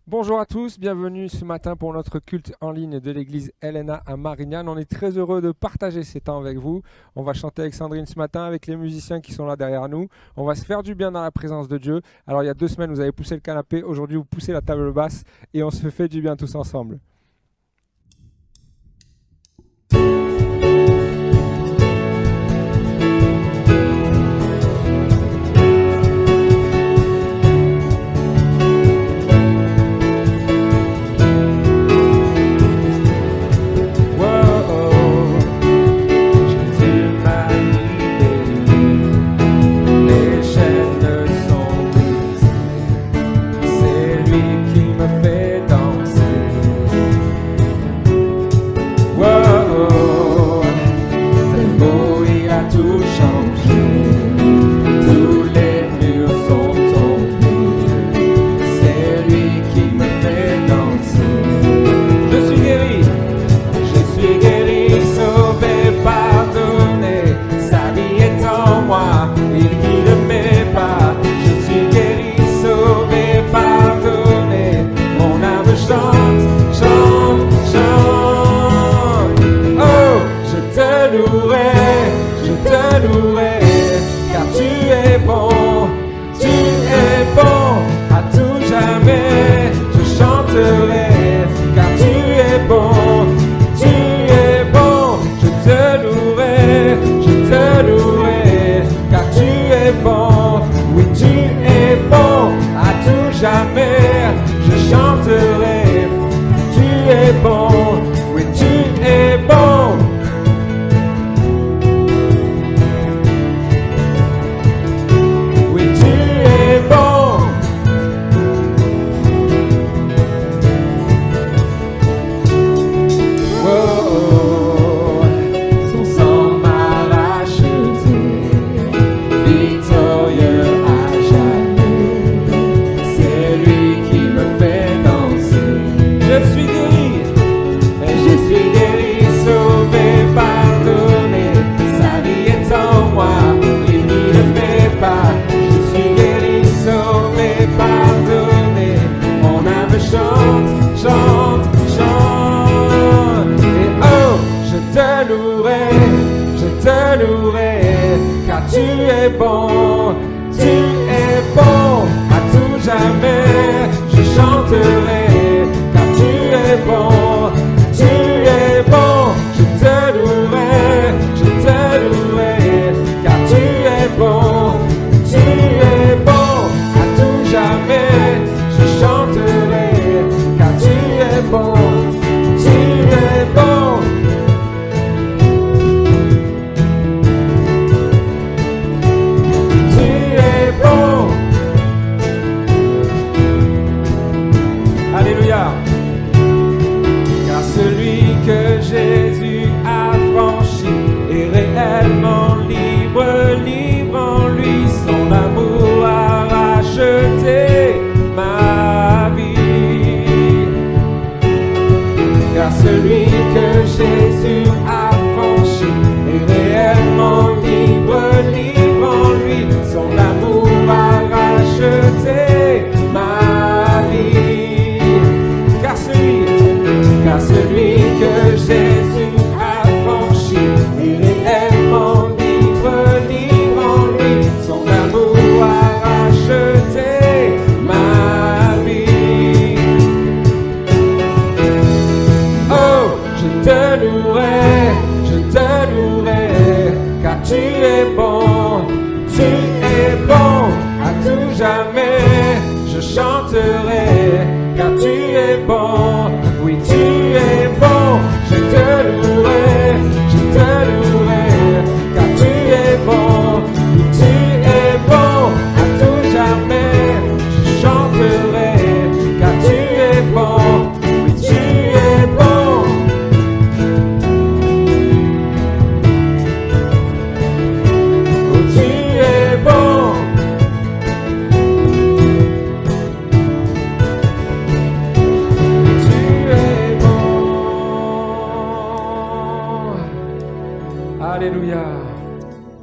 Bonjour à tous, bienvenue ce matin pour notre culte en ligne de l'église LNA à Marignane. On est très heureux de partager ces temps avec vous. On va chanter avec Sandrine ce matin, avec les musiciens qui sont là derrière nous. On va se faire du bien dans la présence de Dieu. Alors il y a 2 semaines, vous avez poussé le canapé. Aujourd'hui, vous poussez la table basse et on se fait du bien tous ensemble.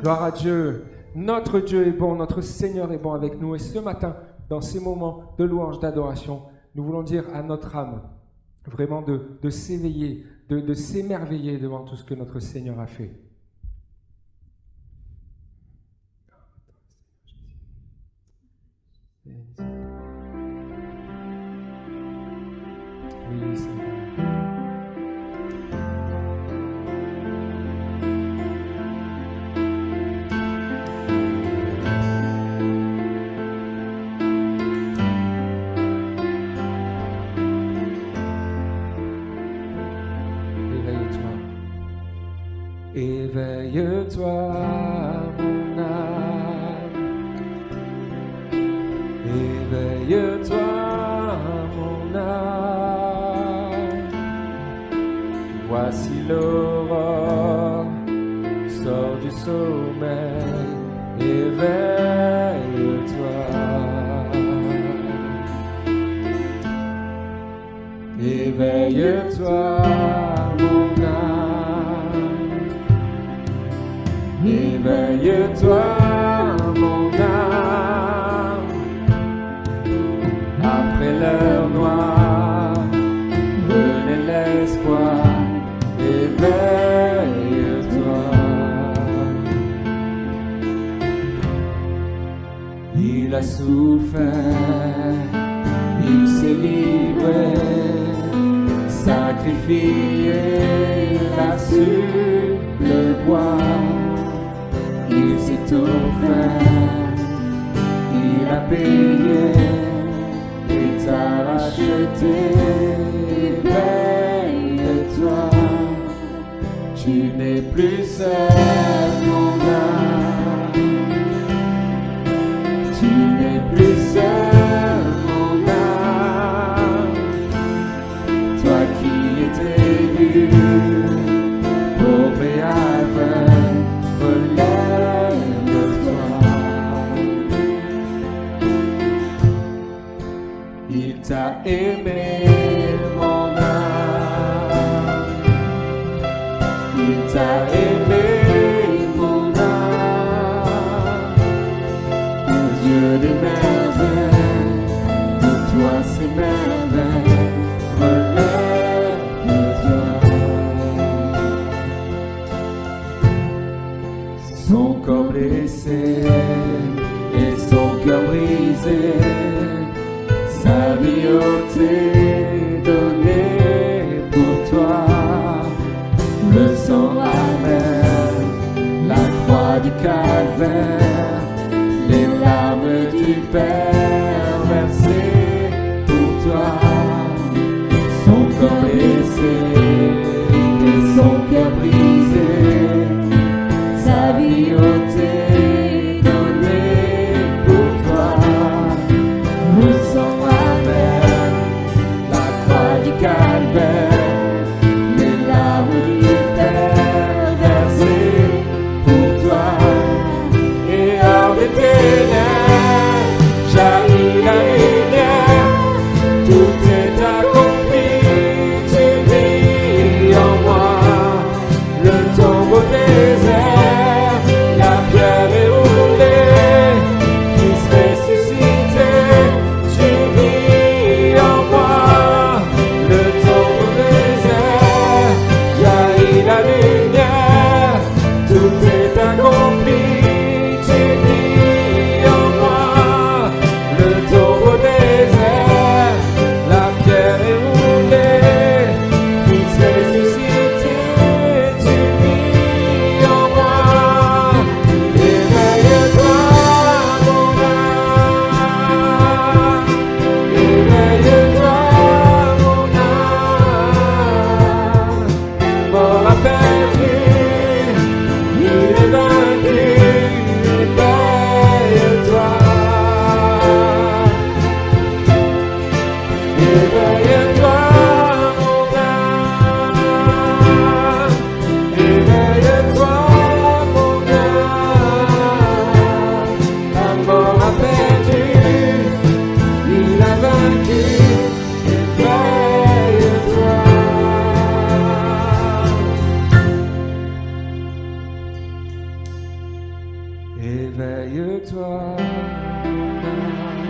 Gloire à Dieu. Notre Dieu est bon, notre Seigneur est bon avec nous. Et ce matin, dans ces moments de louange, d'adoration, nous voulons dire à notre âme vraiment de s'éveiller, de s'émerveiller devant tout ce que notre Seigneur a fait. Oui, Seigneur. Éveille-toi, mon âme. Éveille-toi, mon âme. Voici l'aurore sort du sommeil. Éveille-toi. Éveille-toi, mon âme. Éveille-toi, mon âme. Après l'heure noire, venait l'espoir. Éveille-toi. Il a souffert, il s'est livré, sacrifié, il a su le boire. Il s'est offert, il a payé et t'a racheté. Éveille-toi, tu n'es plus seul, mon âme. Tu n'es plus seul, mon âme. Toi qui étais élu, pauvre et aveugle, relève-toi. Il t'a aimé, mon âme. Il t'a aimé, mon âme. Oh Dieu des merveilles, pour toi c'est merveille. Relève-toi. Son corps blessé et son cœur brisé, sa vie ôtée, donnée pour toi. Le sang amer, la croix du calvaire, les larmes du Père versées pour toi. Son corps blessé et son cœur brisé, sa vie ôtée, donnée pour toi. Le sang amer, la croix du calvaire, les larmes du Père versées pour toi. Et hors des ténèbres jaillit la lumière, tout est accompli, tu vis en moi. Le tombeau désert, la pierre est roulée, Christ ressuscité, tu vis en moi. Le tombeau désert, jaillit la lumière, tout est accompli, tu vis en moi. Le tombeau désert, la pierre est roulée, Christ ressuscité, tu vis en moi. Éveille-toi, mon âme. Éveille-toi, mon âme. Mort a perdu, il est vaincu. Éveille-toi. Éveille-toi, mon âme. Éveille-toi, mon âme. La mort a perdu, il a vaincu. Éveille-toi. Éveille-toi, mon âme.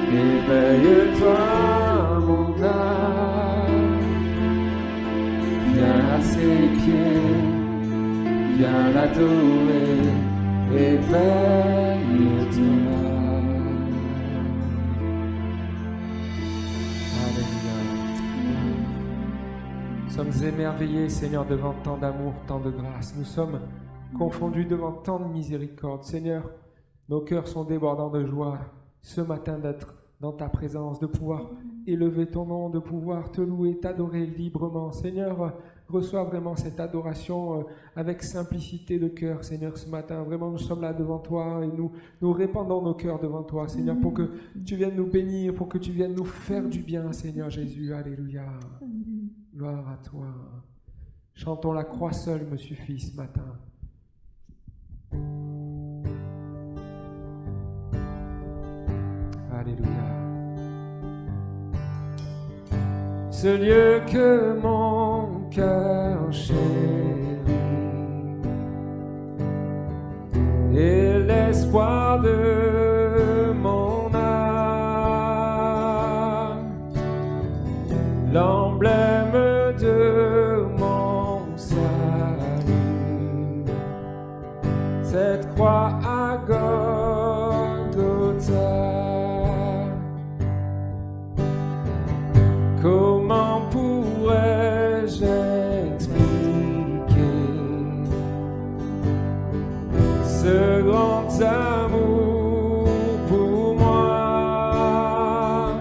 Éveille-toi, mon âme, viens à ses pieds, viens l'adorer, éveille-toi. Alléluia. Nous sommes émerveillés, Seigneur, devant tant d'amour, tant de grâce. Nous sommes confondus devant tant de miséricorde. Seigneur, nos cœurs sont débordants de joie ce matin d'être dans ta présence, de pouvoir élever ton nom, de pouvoir te louer, t'adorer librement. Seigneur, reçois vraiment cette adoration avec simplicité de cœur, Seigneur, ce matin. Vraiment, nous sommes là devant toi et nous répandons nos cœurs devant toi, Seigneur, pour que tu viennes nous bénir, pour que tu viennes nous faire du bien, Seigneur Jésus. Alléluia. Gloire à toi. Chantons la croix seule me suffit ce matin. Alléluia. Ce lieu que mon cœur chérit et l'espoir de mon âme, l'emblème de mon salut, cette croix à Golgotha. Comment pourrais-je expliquer ce grand amour pour moi,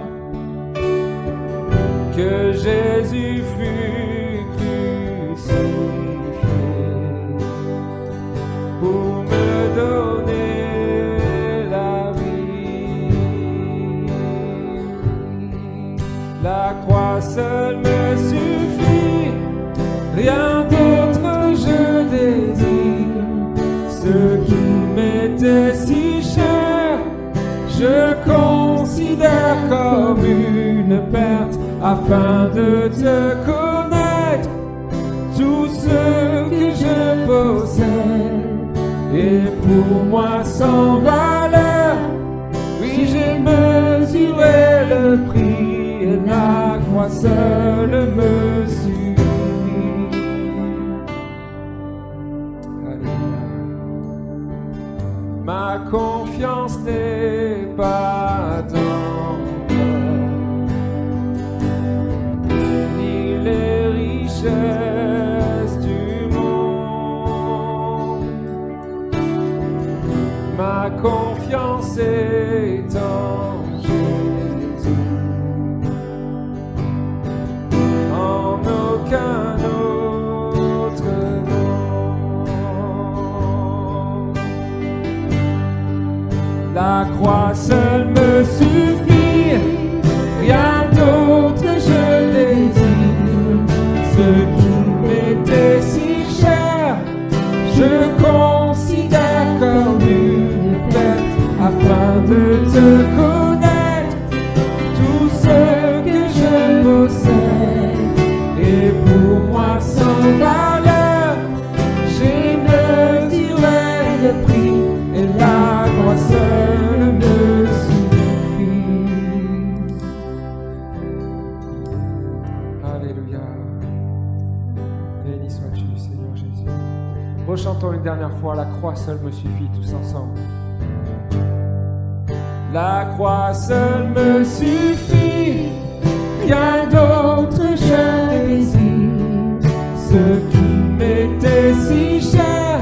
que Jésus fut crucifié pour me donner la vie. La croix seule me suffit, rien d'autre je désire. Ce qui m'était si cher, je considère comme une perte, afin de te connaître. Tout ce que je possède est pour moi sans valeur. Oui, j'ai mesuré le prix, et la croix seule me suffit. Alléluia. Ma confiance n'est pas dans l'or, ni les richesses du monde. Ma confiance est en Jésus, en aucun autre nom. La croix seule me suffit, rien d'autre je désire. Ce qui m'était si cher, je considère comme une perte, afin de te connaître. Tout ce que je possède est pour moi sans valeur. J'ai mesuré le prix, et la croix seule me suffit. Alléluia. Béni sois-tu, Seigneur Jésus. Rechantons une dernière fois, la croix seule me suffit, tous ensemble. La croix seule me suffit, rien d'autre je désire. Ce qui m'était si cher,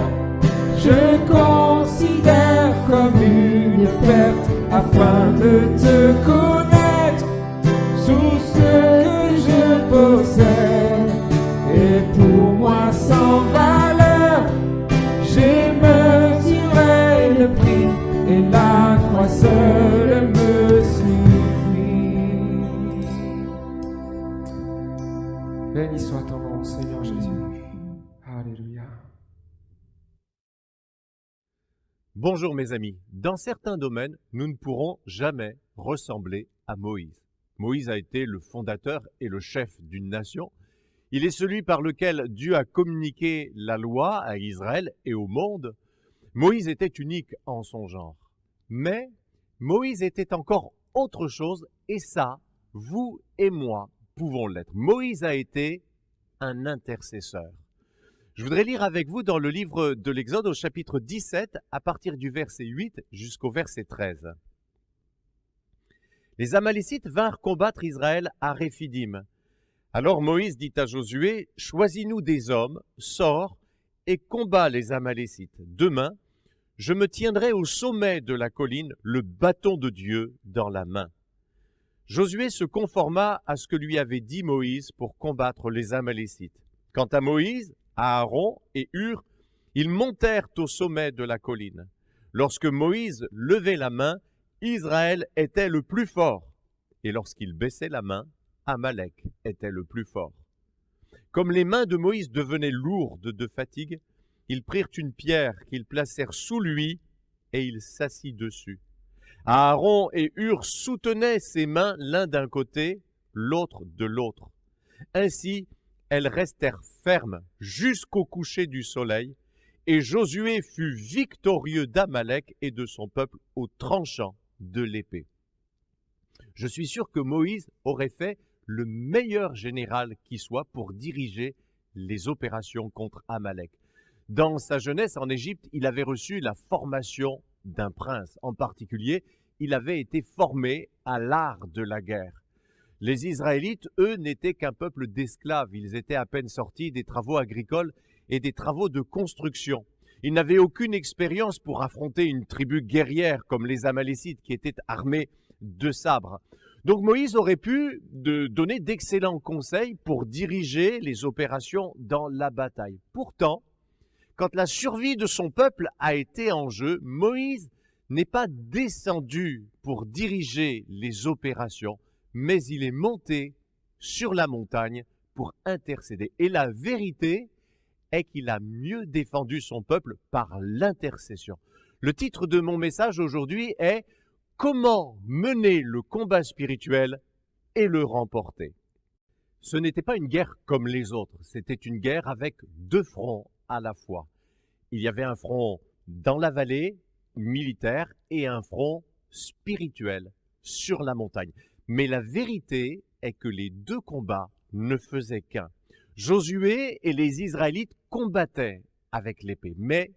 je considère comme une perte, afin de te connaître. Tout ce que je possède est pour moi sans valeur. J'ai mesuré le prix, et la croix seule me suffit. Béni soit ton nom, Seigneur Jésus. Alléluia. Bonjour mes amis. Dans certains domaines, nous ne pourrons jamais ressembler à Moïse. Moïse a été le fondateur et le chef d'une nation. Il est celui par lequel Dieu a communiqué la loi à Israël et au monde. Moïse était unique en son genre. Mais Moïse était encore autre chose, et ça, vous et moi pouvons l'être. Moïse a été un intercesseur. Je voudrais lire avec vous dans le livre de l'Exode au chapitre 17, à partir du verset 8 jusqu'au verset 13. Les Amalécites vinrent combattre Israël à Réphidim. Alors Moïse dit à Josué, « Choisis-nous des hommes, sors et combats les Amalécites. Demain, je me tiendrai au sommet de la colline, le bâton de Dieu dans la main. » Josué se conforma à ce que lui avait dit Moïse pour combattre les Amalécites. Quant à Moïse, Aaron et Hur, ils montèrent au sommet de la colline. Lorsque Moïse levait la main, Israël était le plus fort. Et lorsqu'il baissait la main, Amalek était le plus fort. Comme les mains de Moïse devenaient lourdes de fatigue, ils prirent une pierre qu'ils placèrent sous lui et il s'assit dessus. Aaron et Hur soutenaient ses mains l'un d'un côté, l'autre de l'autre. Ainsi, elles restèrent fermes jusqu'au coucher du soleil, et Josué fut victorieux d'Amalek et de son peuple au tranchant de l'épée. Je suis sûr que Moïse aurait fait le meilleur général qui soit pour diriger les opérations contre Amalek. Dans sa jeunesse en Égypte, il avait reçu la formation d'un prince. En particulier, il avait été formé à l'art de la guerre. Les Israélites, eux, n'étaient qu'un peuple d'esclaves. Ils étaient à peine sortis des travaux agricoles et des travaux de construction. Ils n'avaient aucune expérience pour affronter une tribu guerrière comme les Amalécites qui étaient armés de sabres. Donc Moïse aurait pu donner d'excellents conseils pour diriger les opérations dans la bataille. Pourtant, quand la survie de son peuple a été en jeu, Moïse n'est pas descendu pour diriger les opérations, mais il est monté sur la montagne pour intercéder. Et la vérité est qu'il a mieux défendu son peuple par l'intercession. Le titre de mon message aujourd'hui est « Comment mener le combat spirituel et le remporter ?» Ce n'était pas une guerre comme les autres, c'était une guerre avec deux fronts à la fois. Il y avait un front dans la vallée, militaire, et un front spirituel sur la montagne. Mais la vérité est que les deux combats ne faisaient qu'un. Josué et les Israélites combattaient avec l'épée, mais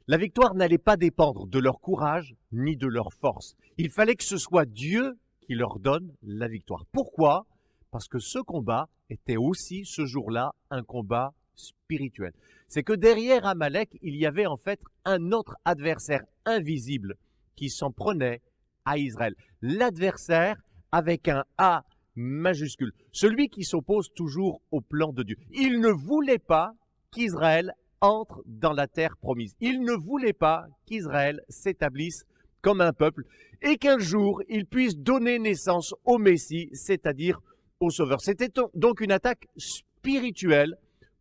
la victoire n'allait pas dépendre de leur courage ni de leur force. Il fallait que ce soit Dieu qui leur donne la victoire. Pourquoi ? Parce que ce combat était aussi, ce jour-là, un combat spirituel. C'est que derrière Amalek, il y avait en fait un autre adversaire invisible qui s'en prenait à Israël. L'adversaire avec un A majuscule, celui qui s'oppose toujours au plan de Dieu. Il ne voulait pas qu'Israël entre dans la terre promise. Il ne voulait pas qu'Israël s'établisse comme un peuple et qu'un jour il puisse donner naissance au Messie, c'est-à-dire au Sauveur. C'était donc une attaque spirituelle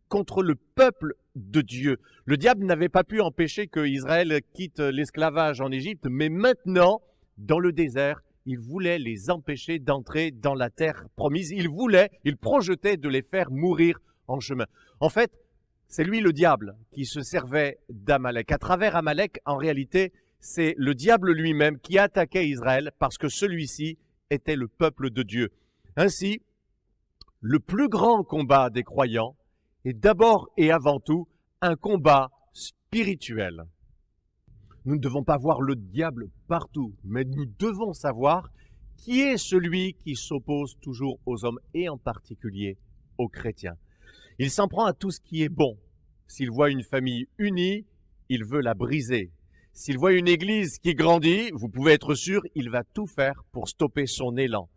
contre le peuple de Dieu. Le diable n'avait pas pu empêcher que Israël quitte l'esclavage en Égypte, mais maintenant, dans le désert, il voulait les empêcher d'entrer dans la terre promise. Il projetait de les faire mourir en chemin. En fait, c'est lui le diable qui se servait d'Amalek. À travers Amalek, en réalité, c'est le diable lui-même qui attaquait Israël parce que celui-ci était le peuple de Dieu. Ainsi, le plus grand combat des croyants est d'abord et avant tout un combat spirituel. Nous ne devons pas voir le diable partout, mais nous devons savoir qui est celui qui s'oppose toujours aux hommes et en particulier aux chrétiens. Il s'en prend à tout ce qui est bon. S'il voit une famille unie, il veut la briser. S'il voit une église qui grandit, vous pouvez être sûr, il va tout faire pour stopper son élan.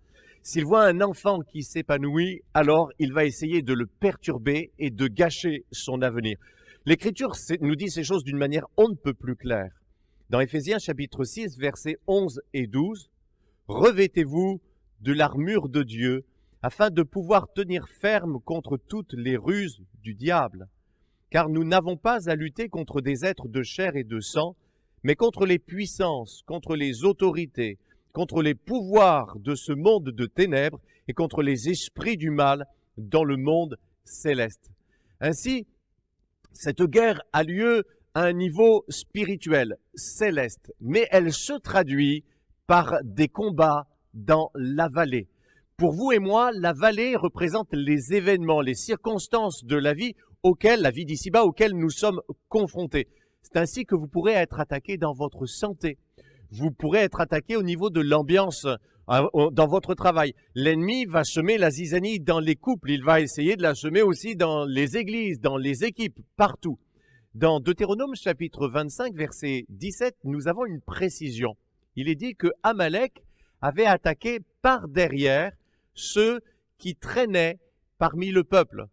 S'il voit un enfant qui s'épanouit, alors il va essayer de le perturber et de gâcher son avenir. L'Écriture nous dit ces choses d'une manière on ne peut plus claire. Dans Éphésiens chapitre 6, versets 11 et 12, « Revêtez-vous de l'armure de Dieu, afin de pouvoir tenir ferme contre toutes les ruses du diable. Car nous n'avons pas à lutter contre des êtres de chair et de sang, mais contre les puissances, contre les autorités, contre les pouvoirs de ce monde de ténèbres et contre les esprits du mal dans le monde céleste. » Ainsi, cette guerre a lieu à un niveau spirituel, céleste, mais elle se traduit par des combats dans la vallée. Pour vous et moi, la vallée représente les événements, les circonstances de la vie d'ici-bas auxquelles nous sommes confrontés. C'est ainsi que vous pourrez être attaqué dans votre santé. Vous pourrez être attaqué au niveau de l'ambiance dans votre travail. L'ennemi va semer la zizanie dans les couples. Il va essayer de la semer aussi dans les églises, dans les équipes, partout. Dans Deutéronome chapitre 25, verset 17, nous avons une précision. Il est dit que Amalek avait attaqué par derrière ceux qui traînaient parmi le peuple.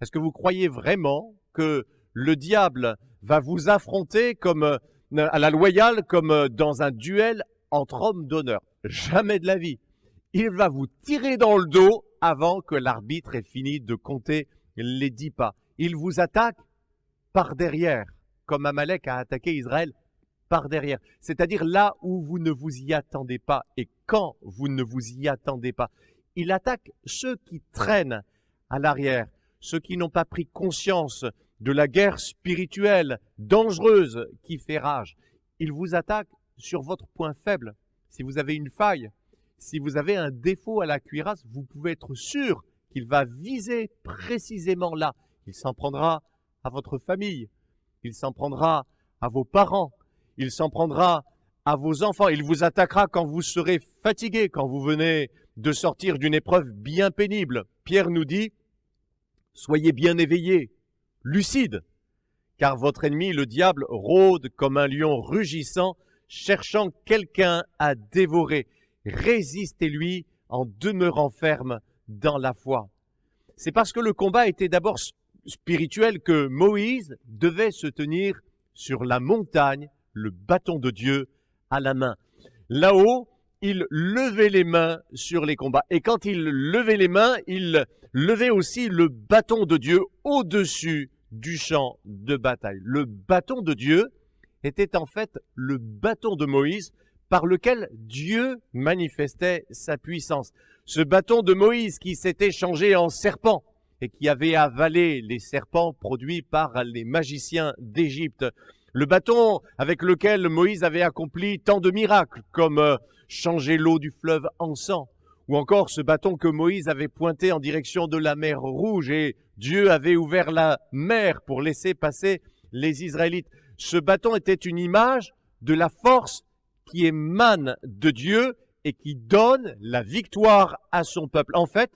Est-ce que vous croyez vraiment que le diable va vous affronter comme à la loyale, comme dans un duel entre hommes d'honneur? Jamais de la vie. Il va vous tirer dans le dos avant que l'arbitre ait fini de compter les 10 pas. Il vous attaque par derrière, comme Amalek a attaqué Israël par derrière. C'est-à-dire là où vous ne vous y attendez pas et quand vous ne vous y attendez pas. Il attaque ceux qui traînent à l'arrière, ceux qui n'ont pas pris conscience de la guerre spirituelle dangereuse qui fait rage. Il vous attaque sur votre point faible. Si vous avez une faille, si vous avez un défaut à la cuirasse, vous pouvez être sûr qu'il va viser précisément là. Il s'en prendra à votre famille, il s'en prendra à vos parents, il s'en prendra à vos enfants. Il vous attaquera quand vous serez fatigué, quand vous venez de sortir d'une épreuve bien pénible. Pierre nous dit, soyez bien éveillés, lucides, car votre ennemi, le diable, rôde comme un lion rugissant, cherchant quelqu'un à dévorer. Résistez-lui en demeurant ferme dans la foi. C'est parce que le combat était d'abord spirituel que Moïse devait se tenir sur la montagne, le bâton de Dieu à la main. Là-haut, il levait les mains sur les combats. Et quand il levait les mains, il levait aussi le bâton de Dieu au-dessus du champ de bataille. Le bâton de Dieu était en fait le bâton de Moïse par lequel Dieu manifestait sa puissance. Ce bâton de Moïse qui s'était changé en serpent et qui avait avalé les serpents produits par les magiciens d'Égypte. Le bâton avec lequel Moïse avait accompli tant de miracles comme changer l'eau du fleuve en sang, ou encore ce bâton que Moïse avait pointé en direction de la mer Rouge et Dieu avait ouvert la mer pour laisser passer les Israélites. Ce bâton était une image de la force qui émane de Dieu et qui donne la victoire à son peuple. En fait,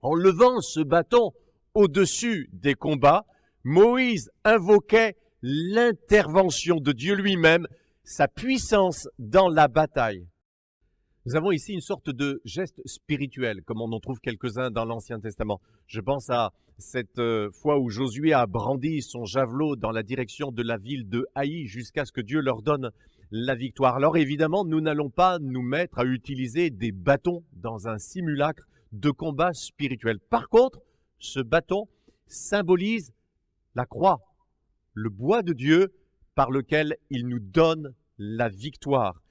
en levant ce bâton au-dessus des combats, Moïse invoquait l'intervention de Dieu lui-même, sa puissance dans la bataille. Nous avons ici une sorte de geste spirituel, comme on en trouve quelques-uns dans l'Ancien Testament. Je pense à cette fois où Josué a brandi son javelot dans la direction de la ville de Haï jusqu'à ce que Dieu leur donne la victoire. Alors évidemment, nous n'allons pas nous mettre à utiliser des bâtons dans un simulacre de combat spirituel. Par contre, ce bâton symbolise la croix, le bois de Dieu par lequel il nous donne la victoire.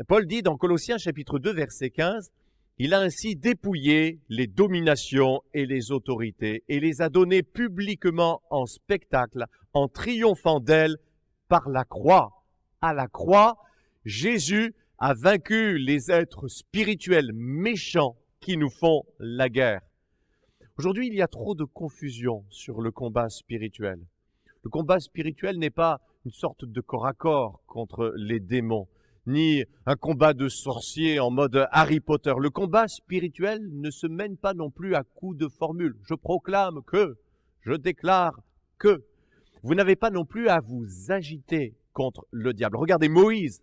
Paul dit dans Colossiens chapitre 2 verset 15, « Il a ainsi dépouillé les dominations et les autorités et les a données publiquement en spectacle en triomphant d'elles par la croix. » À la croix, Jésus a vaincu les êtres spirituels méchants qui nous font la guerre. Aujourd'hui, il y a trop de confusion sur le combat spirituel. Le combat spirituel n'est pas une sorte de corps à corps contre les démons, ni un combat de sorciers en mode Harry Potter. Le combat spirituel ne se mène pas non plus à coups de formule. Je proclame que, je déclare que. Vous n'avez pas non plus à vous agiter contre le diable. Regardez Moïse,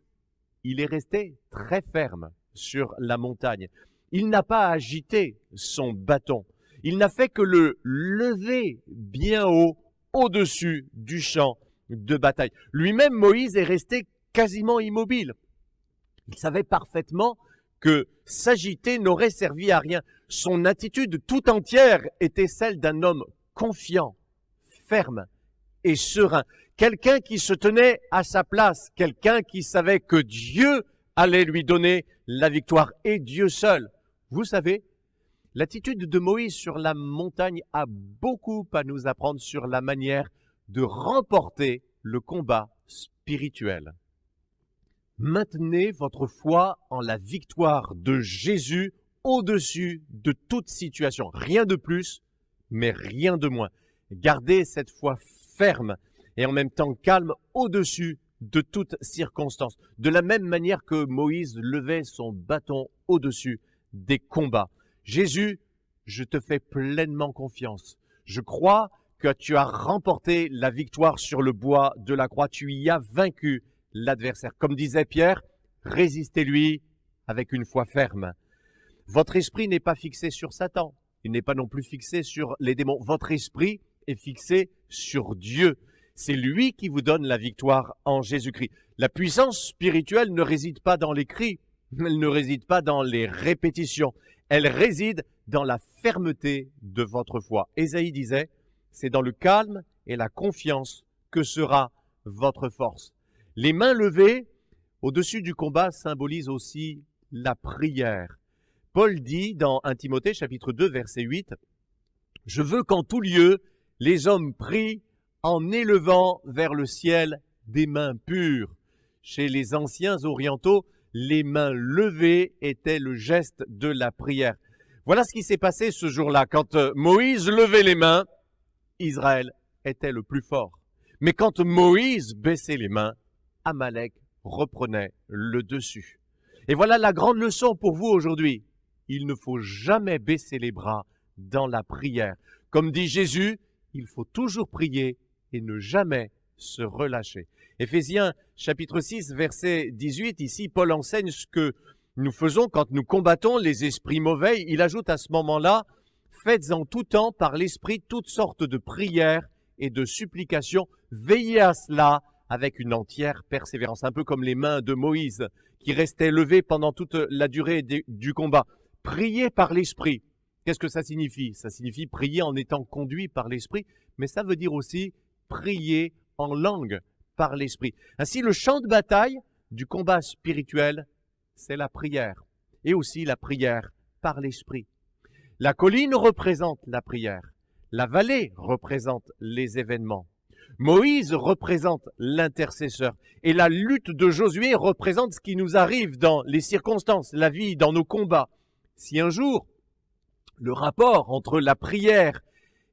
il est resté très ferme sur la montagne. Il n'a pas agité son bâton. Il n'a fait que le lever bien haut, au-dessus du champ de bataille. Lui-même, Moïse est resté quasiment immobile. Il savait parfaitement que s'agiter n'aurait servi à rien. Son attitude tout entière était celle d'un homme confiant, ferme et serein. Quelqu'un qui se tenait à sa place, quelqu'un qui savait que Dieu allait lui donner la victoire et Dieu seul. Vous savez, l'attitude de Moïse sur la montagne a beaucoup à nous apprendre sur la manière de remporter le combat spirituel. Maintenez votre foi en la victoire de Jésus au-dessus de toute situation. Rien de plus, mais rien de moins. Gardez cette foi ferme et en même temps calme au-dessus de toute circonstance. De la même manière que Moïse levait son bâton au-dessus des combats. Jésus, je te fais pleinement confiance. Je crois que tu as remporté la victoire sur le bois de la croix. Tu y as vaincu l'adversaire. Comme disait Pierre, résistez-lui avec une foi ferme. Votre esprit n'est pas fixé sur Satan. Il n'est pas non plus fixé sur les démons. Votre esprit est fixé sur Dieu. C'est lui qui vous donne la victoire en Jésus-Christ. La puissance spirituelle ne réside pas dans les cris, elle ne réside pas dans les répétitions, elle réside dans la fermeté de votre foi. Ésaïe disait, c'est dans le calme et la confiance que sera votre force. Les mains levées au-dessus du combat symbolisent aussi la prière. Paul dit dans 1 Timothée chapitre 2 verset 8, « Je veux qu'en tout lieu, les hommes prient en élevant vers le ciel des mains pures. » Chez les anciens orientaux, les mains levées étaient le geste de la prière. Voilà ce qui s'est passé ce jour-là. Quand Moïse levait les mains, Israël était le plus fort. Mais quand Moïse baissait les mains, Amalek reprenait le dessus. Et voilà la grande leçon pour vous aujourd'hui. Il ne faut jamais baisser les bras dans la prière. Comme dit Jésus, il faut toujours prier et ne jamais se relâcher. Éphésiens chapitre 6, verset 18, ici Paul enseigne ce que nous faisons quand nous combattons les esprits mauvais. Il ajoute à ce moment-là, faites en tout temps par l'esprit toutes sortes de prières et de supplications. Veillez à cela avec une entière persévérance, un peu comme les mains de Moïse qui restaient levées pendant toute la durée du combat. Priez par l'esprit. Qu'est-ce que ça signifie? Ça signifie prier en étant conduit par l'esprit, mais ça veut dire aussi prier en langue par l'esprit. Ainsi, le champ de bataille du combat spirituel, c'est la prière, et aussi la prière par l'esprit. La colline représente la prière, la vallée représente les événements, Moïse représente l'intercesseur, et la lutte de Josué représente ce qui nous arrive dans les circonstances, la vie, dans nos combats. Si un jour, le rapport entre la prière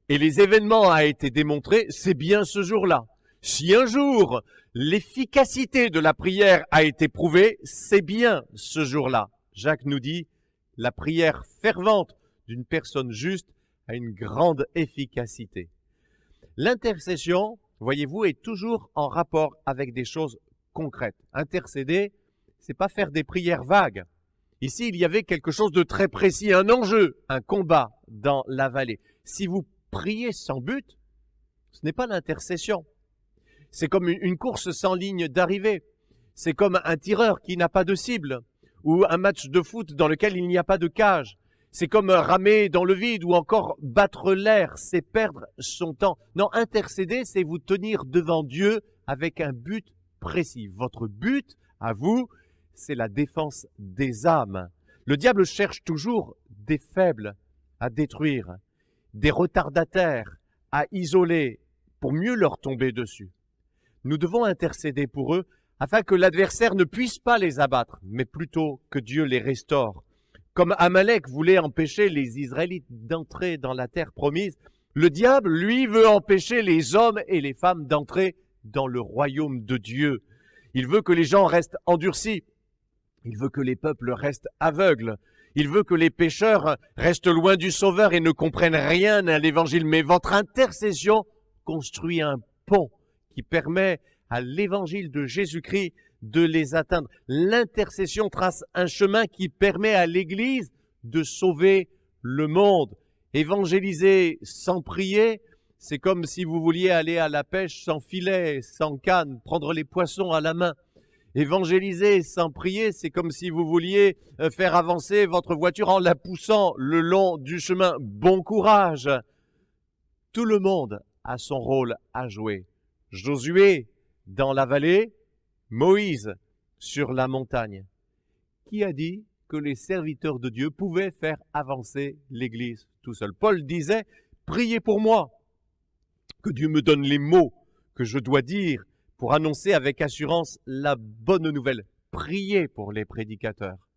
et les événements a été démontré, c'est bien ce jour-là. Si un jour, l'efficacité de la prière a été prouvée, c'est bien ce jour-là. Jacques nous dit, la prière fervente d'une personne juste a une grande efficacité. L'intercession, voyez-vous, est toujours en rapport avec des choses concrètes. Intercéder, c'est pas faire des prières vagues. Ici, il y avait quelque chose de très précis, un enjeu, un combat dans la vallée. Si vous priez sans but, ce n'est pas l'intercession. C'est comme une course sans ligne d'arrivée. C'est comme un tireur qui n'a pas de cible, ou un match de foot dans lequel il n'y a pas de cage. C'est comme ramer dans le vide ou encore battre l'air, c'est perdre son temps. Non, intercéder, c'est vous tenir devant Dieu avec un but précis. Votre but, à vous, c'est la défense des âmes. Le diable cherche toujours des faibles à détruire, des retardataires à isoler pour mieux leur tomber dessus. Nous devons intercéder pour eux afin que l'adversaire ne puisse pas les abattre, mais plutôt que Dieu les restaure. Comme Amalek voulait empêcher les Israélites d'entrer dans la terre promise, le diable, lui, veut empêcher les hommes et les femmes d'entrer dans le royaume de Dieu. Il veut que les gens restent endurcis. Il veut que les peuples restent aveugles. Il veut que les pécheurs restent loin du Sauveur et ne comprennent rien à l'Évangile. Mais votre intercession construit un pont qui permet à l'Évangile de Jésus-Christ de les atteindre. L'intercession trace un chemin qui permet à l'Église de sauver le monde. Évangéliser sans prier, c'est comme si vous vouliez aller à la pêche sans filet, sans canne, prendre les poissons à la main. Évangéliser sans prier, c'est comme si vous vouliez faire avancer votre voiture en la poussant le long du chemin. Bon courage! Tout le monde a son rôle à jouer. Josué dans la vallée, Moïse sur la montagne. Qui a dit que les serviteurs de Dieu pouvaient faire avancer l'Église tout seul? Paul disait, priez pour moi, que Dieu me donne les mots que je dois dire pour annoncer avec assurance la bonne nouvelle. priez pour les prédicateurs.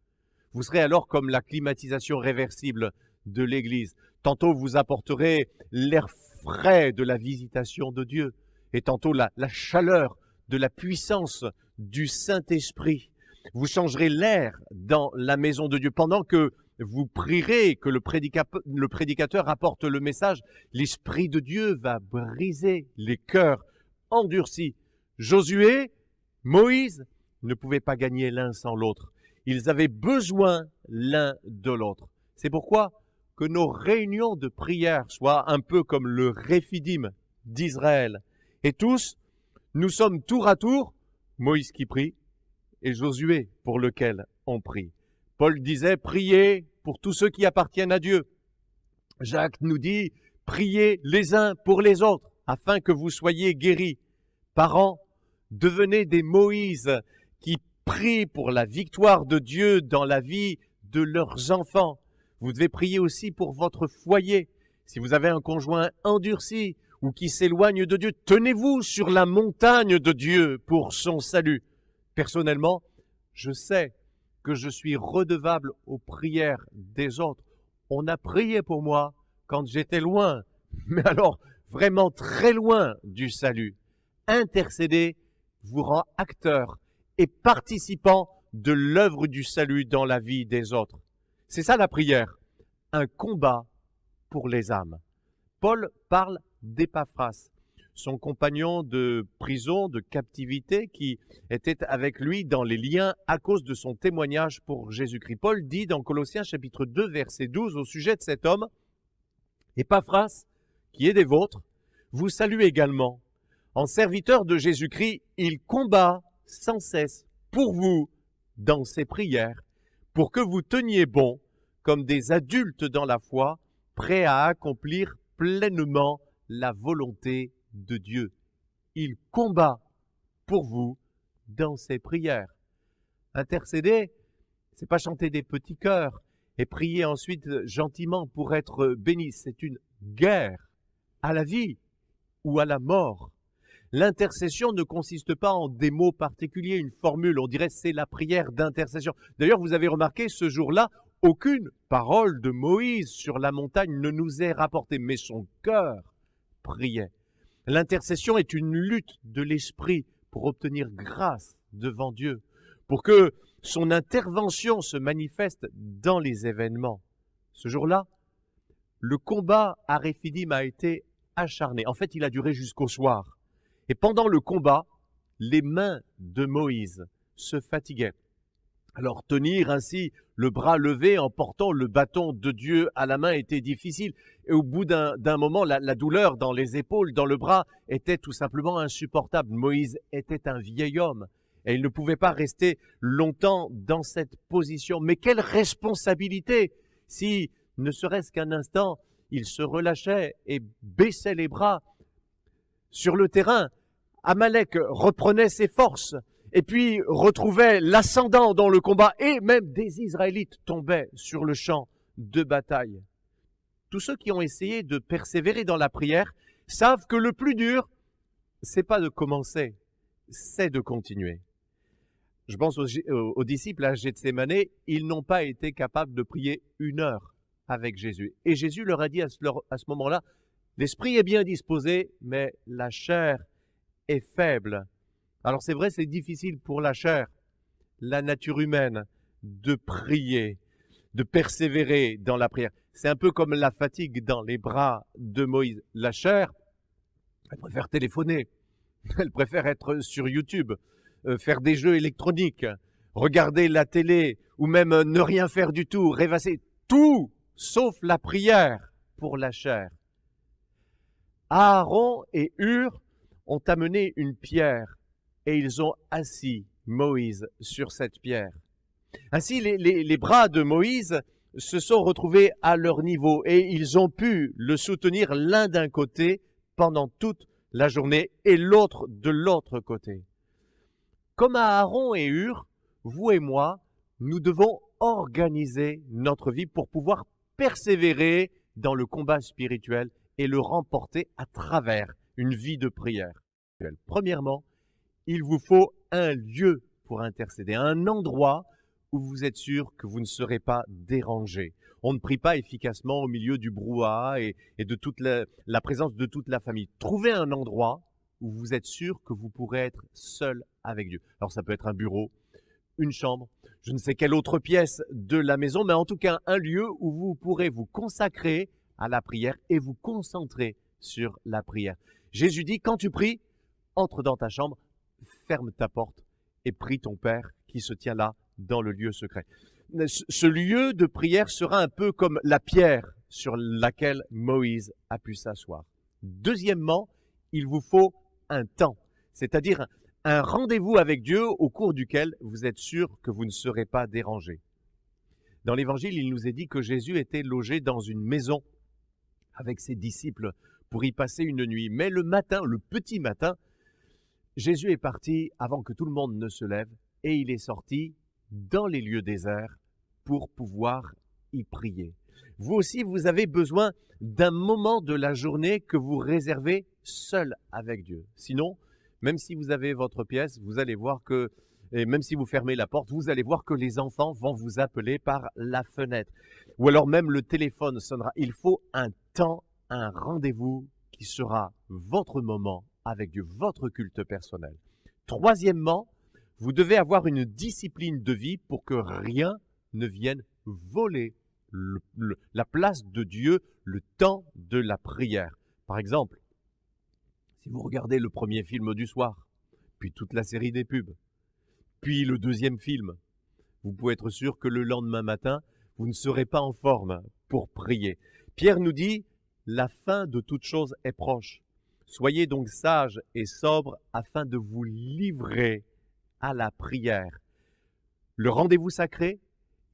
Vous serez alors comme la climatisation réversible de l'Église. Tantôt vous apporterez l'air frais de la visitation de Dieu et tantôt la chaleur de la puissance du Saint-Esprit. Vous changerez l'air dans la maison de Dieu. Pendant que vous prierez, que le prédicateur apporte le message, l'Esprit de Dieu va briser les cœurs endurcis. Josué, Moïse ne pouvaient pas gagner l'un sans l'autre. Ils avaient besoin l'un de l'autre. C'est pourquoi que nos réunions de prière soient un peu comme le Réphidim d'Israël. Et tous, nous sommes tour à tour, Moïse qui prie et Josué pour lequel on prie. Paul disait, priez pour tous ceux qui appartiennent à Dieu. Jacques nous dit, priez les uns pour les autres, afin que vous soyez guéris. Parents, devenez des Moïse qui prient pour la victoire de Dieu dans la vie de leurs enfants. Vous devez prier aussi pour votre foyer. Si vous avez un conjoint endurci ou qui s'éloigne de Dieu, tenez-vous sur la montagne de Dieu pour son salut. Personnellement, je sais que je suis redevable aux prières des autres. On a prié pour moi quand j'étais loin, mais alors vraiment très loin du salut. Intercéder vous rend acteur et participant de l'œuvre du salut dans la vie des autres. C'est ça la prière, un combat pour les âmes. Paul parle d'Épaphras, son compagnon de prison, de captivité, qui était avec lui dans les liens à cause de son témoignage pour Jésus-Christ. Paul dit dans Colossiens chapitre 2, verset 12, au sujet de cet homme, « Épaphras, qui est des vôtres, vous salue également. En serviteur de Jésus-Christ, il combat sans cesse pour vous dans ses prières, pour que vous teniez bon comme des adultes dans la foi, prêts à accomplir pleinement la volonté de Dieu. Il combat pour vous dans ses prières. » Intercéder, c'est pas chanter des petits chœurs et prier ensuite gentiment pour être béni. C'est une guerre à la vie ou à la mort. L'intercession ne consiste pas en des mots particuliers, une formule, on dirait c'est la prière d'intercession. D'ailleurs, vous avez remarqué, ce jour-là, aucune parole de Moïse sur la montagne ne nous est rapportée, mais son cœur priait. L'intercession est une lutte de l'esprit pour obtenir grâce devant Dieu, pour que son intervention se manifeste dans les événements. Ce jour-là, le combat à Réphidim a été acharné. En fait, il a duré jusqu'au soir. Et pendant le combat, les mains de Moïse se fatiguaient. Alors tenir ainsi le bras levé en portant le bâton de Dieu à la main était difficile. Et au bout d'un moment, la douleur dans les épaules, dans le bras, était tout simplement insupportable. Moïse était un vieil homme et il ne pouvait pas rester longtemps dans cette position. Mais quelle responsabilité si, ne serait-ce qu'un instant, il se relâchait et baissait les bras. Sur le terrain, Amalek reprenait ses forces et puis retrouvait l'ascendant dans le combat, et même des Israélites tombaient sur le champ de bataille. Tous ceux qui ont essayé de persévérer dans la prière savent que le plus dur, c'est pas de commencer, c'est de continuer. Je pense aux disciples à Gethsémane, ils n'ont pas été capables de prier 1 heure avec Jésus. Et Jésus leur a dit à ce moment-là, l'esprit est bien disposé, mais la chair est faible. Alors c'est vrai, c'est difficile pour la chair, la nature humaine, de prier, de persévérer dans la prière. C'est un peu comme la fatigue dans les bras de Moïse. La chair, elle préfère téléphoner, elle préfère être sur YouTube, faire des jeux électroniques, regarder la télé, ou même ne rien faire du tout, rêvasser. Tout sauf la prière pour la chair. Aaron et Hur ont amené une pierre et ils ont assis Moïse sur cette pierre. Ainsi, les bras de Moïse se sont retrouvés à leur niveau et ils ont pu le soutenir l'un d'un côté pendant toute la journée et l'autre de l'autre côté. Comme à Aaron et Hur, vous et moi, nous devons organiser notre vie pour pouvoir persévérer dans le combat spirituel et le remporter à travers une vie de prière. Premièrement, il vous faut un lieu pour intercéder, un endroit où vous êtes sûr que vous ne serez pas dérangé. On ne prie pas efficacement au milieu du brouhaha et de toute la présence de toute la famille. Trouvez un endroit où vous êtes sûr que vous pourrez être seul avec Dieu. Alors ça peut être un bureau, une chambre, je ne sais quelle autre pièce de la maison, mais en tout cas un lieu où vous pourrez vous consacrer à la prière et vous concentrer sur la prière. Jésus dit, quand tu pries, entre dans ta chambre, ferme ta porte et prie ton Père qui se tient là dans le lieu secret. Ce lieu de prière sera un peu comme la pierre sur laquelle Moïse a pu s'asseoir. Deuxièmement, il vous faut un temps, c'est-à-dire un rendez-vous avec Dieu au cours duquel vous êtes sûr que vous ne serez pas dérangé. Dans l'Évangile, il nous est dit que Jésus était logé dans une maison avec ses disciples pour y passer une nuit. Mais le matin, le petit matin, Jésus est parti avant que tout le monde ne se lève et il est sorti dans les lieux déserts pour pouvoir y prier. Vous aussi, vous avez besoin d'un moment de la journée que vous réservez seul avec Dieu. Sinon, même si vous avez votre pièce, vous allez voir que, et même si vous fermez la porte, vous allez voir que les enfants vont vous appeler par la fenêtre. Ou alors même le téléphone sonnera. Il faut un temps, un rendez-vous qui sera votre moment avec Dieu, votre culte personnel. Troisièmement, vous devez avoir une discipline de vie pour que rien ne vienne voler la place de Dieu, le temps de la prière. Par exemple, si vous regardez le premier film du soir, puis toute la série des pubs, puis le deuxième film, vous pouvez être sûr que le lendemain matin, vous ne serez pas en forme pour prier. Pierre nous dit, la fin de toute chose est proche. Soyez donc sages et sobres afin de vous livrer à la prière. Le rendez-vous sacré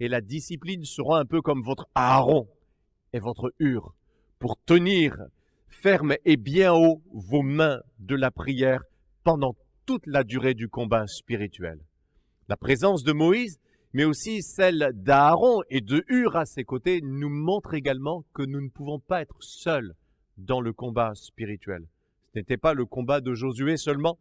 et la discipline seront un peu comme votre Aaron et votre Hur pour tenir ferme et bien haut vos mains de la prière pendant toute la durée du combat spirituel. La présence de Moïse, mais aussi celle d'Aaron et de Hur à ses côtés, nous montre également que nous ne pouvons pas être seuls dans le combat spirituel. Ce n'était pas le combat de Josué seulement,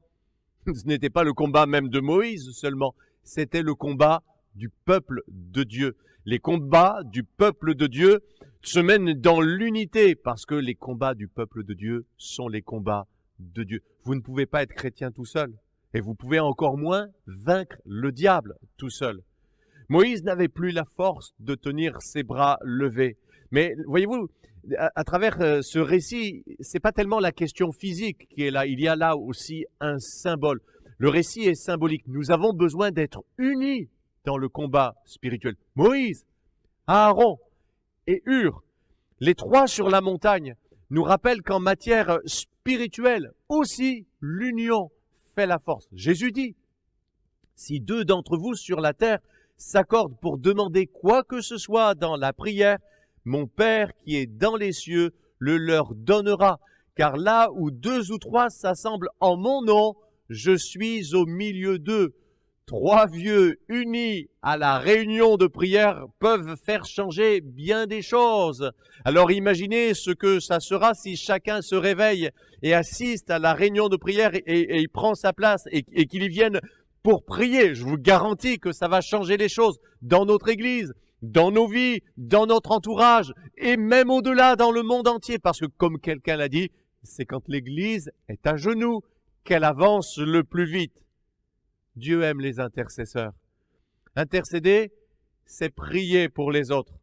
ce n'était pas le combat même de Moïse seulement, c'était le combat du peuple de Dieu. Les combats du peuple de Dieu se mènent dans l'unité parce que les combats du peuple de Dieu sont les combats de Dieu. Vous ne pouvez pas être chrétien tout seul et vous pouvez encore moins vaincre le diable tout seul. Moïse n'avait plus la force de tenir ses bras levés. Mais voyez-vous, à travers ce récit, c'est pas tellement la question physique qui est là. Il y a là aussi un symbole. Le récit est symbolique. Nous avons besoin d'être unis dans le combat spirituel. Moïse, Aaron et Hur, les trois sur la montagne, nous rappellent qu'en matière spirituelle aussi, l'union fait la force. Jésus dit, si deux d'entre vous sur la terre s'accordent pour demander quoi que ce soit dans la prière, mon Père qui est dans les cieux le leur donnera. Car là où deux ou trois s'assemblent en mon nom, je suis au milieu d'eux. Trois vieux unis à la réunion de prière peuvent faire changer bien des choses. Alors imaginez ce que ça sera si chacun se réveille et assiste à la réunion de prière et il prend sa place et qu'il y vienne pour prier. Je vous garantis que ça va changer les choses dans notre Église, dans nos vies, dans notre entourage et même au-delà dans le monde entier. Parce que comme quelqu'un l'a dit, c'est quand l'Église est à genoux qu'elle avance le plus vite. Dieu aime les intercesseurs. Intercéder, c'est prier pour les autres.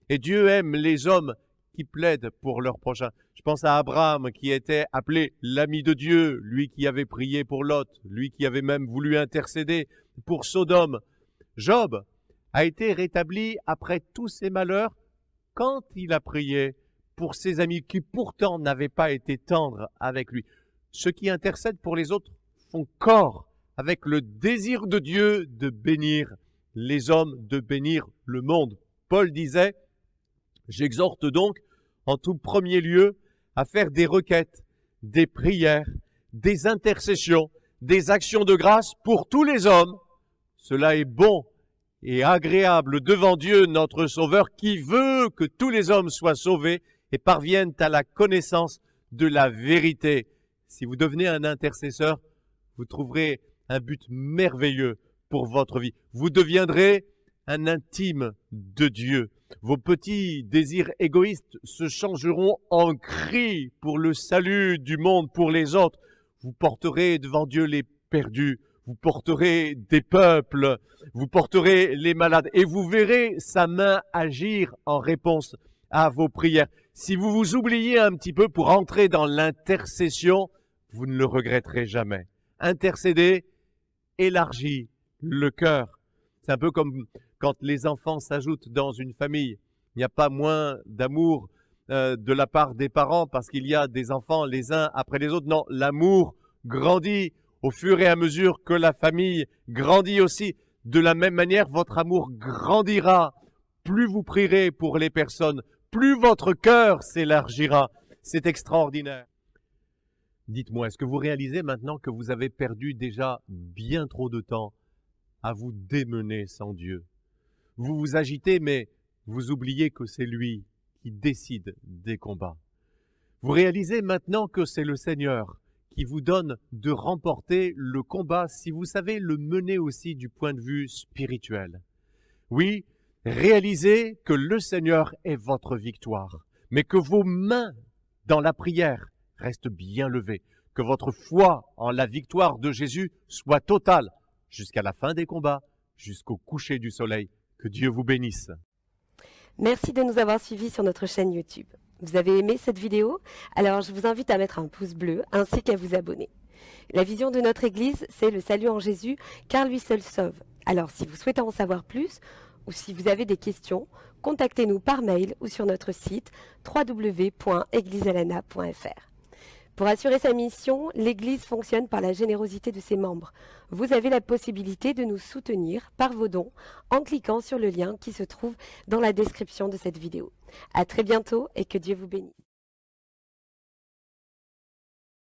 Et Dieu aime les hommes qui plaident pour leurs prochains. Je pense à Abraham qui était appelé l'ami de Dieu, lui qui avait prié pour Lot, lui qui avait même voulu intercéder pour Sodome. Job a été rétabli après tous ses malheurs quand il a prié pour ses amis qui pourtant n'avaient pas été tendres avec lui. Ceux qui intercèdent pour les autres font corps avec le désir de Dieu de bénir les hommes, de bénir le monde. Paul disait, « J'exhorte donc en tout premier lieu à faire des requêtes, des prières, des intercessions, des actions de grâce pour tous les hommes. Cela est bon et agréable devant Dieu notre Sauveur qui veut que tous les hommes soient sauvés et parviennent à la connaissance de la vérité. » Si vous devenez un intercesseur, vous trouverez un but merveilleux pour votre vie. Vous deviendrez un intime de Dieu. Vos petits désirs égoïstes se changeront en cris pour le salut du monde, pour les autres. Vous porterez devant Dieu les perdus, vous porterez des peuples, vous porterez les malades et vous verrez sa main agir en réponse à vos prières. Si vous vous oubliez un petit peu pour entrer dans l'intercession, vous ne le regretterez jamais. Intercéder élargit le cœur. C'est un peu comme quand les enfants s'ajoutent dans une famille. Il n'y a pas moins d'amour de la part des parents parce qu'il y a des enfants les uns après les autres. Non, l'amour grandit au fur et à mesure que la famille grandit aussi. De la même manière, votre amour grandira. Plus vous prierez pour les personnes, plus votre cœur s'élargira. C'est extraordinaire. Dites-moi, est-ce que vous réalisez maintenant que vous avez perdu déjà bien trop de temps à vous démener sans Dieu? Vous vous agitez, mais vous oubliez que c'est lui qui décide des combats. Vous réalisez maintenant que c'est le Seigneur qui vous donne de remporter le combat si vous savez le mener aussi du point de vue spirituel. Oui, réalisez que le Seigneur est votre victoire, mais que vos mains dans la prière restent bien levées, que votre foi en la victoire de Jésus soit totale jusqu'à la fin des combats, jusqu'au coucher du soleil. Que Dieu vous bénisse. Merci de nous avoir suivis sur notre chaîne YouTube. Vous avez aimé cette vidéo? Alors je vous invite à mettre un pouce bleu ainsi qu'à vous abonner. La vision de notre Église, c'est le salut en Jésus, car lui seul sauve. Alors si vous souhaitez en savoir plus, ou si vous avez des questions, contactez-nous par mail ou sur notre site www.eglisealana.fr. Pour assurer sa mission, l'Église fonctionne par la générosité de ses membres. Vous avez la possibilité de nous soutenir par vos dons en cliquant sur le lien qui se trouve dans la description de cette vidéo. À très bientôt et que Dieu vous bénisse.